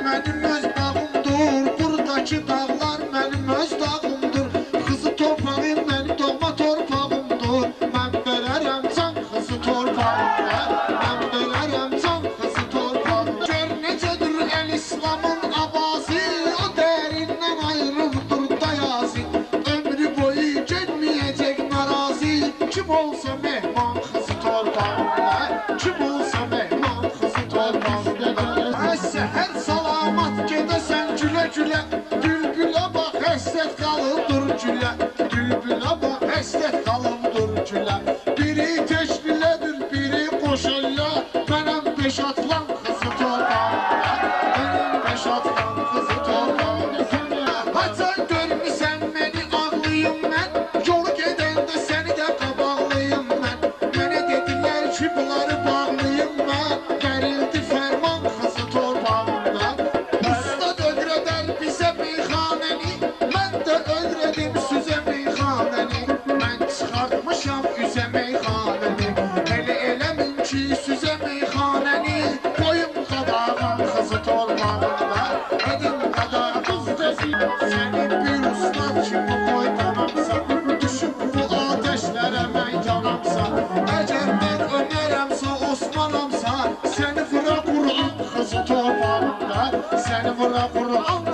mənim öz bağımdır, buradakı dağlar mənim öz dağımdır. Qızı torpağım mənim doğma torpağımdır. Mən verərəm can qızı torpağımda, mən verərəm can qızı torpağımda. Gör necədir el-İslamın avazı, o dərindən ayrılıdır dayazi. Ömrü boyu getməyəcək narazi, kim olsa mehman qızı torpağımda, kim olsa mehman qızı torpağımda. Səhər salamat gedəsən gülə gülə, bülbülə bax həsrət qalıbdır gülə, bülbülə bax həsrət qalıbdır gülə. Biri teşvilədir, biri qoşəllə, mənəm beş atlan qızı torpağımda, mənəm beş atlan qızı torpağımda. Haçan görmüsən məni ağlayım mən, yolu gedəndə səni də qabaqlayım mən. Mənə dedilər ki bunları bağlayım mən, verildi fərman qızı torpağımda. Ustad övrədər bizə meyxanəni, mən də övrədim süzə meyxanəni. Mən çıxartmışam üzə meyxanəni, elə eləmin ki süzə meyxanəni. Qoyum qadağan qızı torpağımda, edim qadağız desin. Sənin bir ustad kimi qoydanamsa, düşüb bu ateşlərə mən yanamsa. Əgər mən Ömərəmsə, Osmanamsa, səni vura Qur'an qızı torpağımda, səni vura Qur'an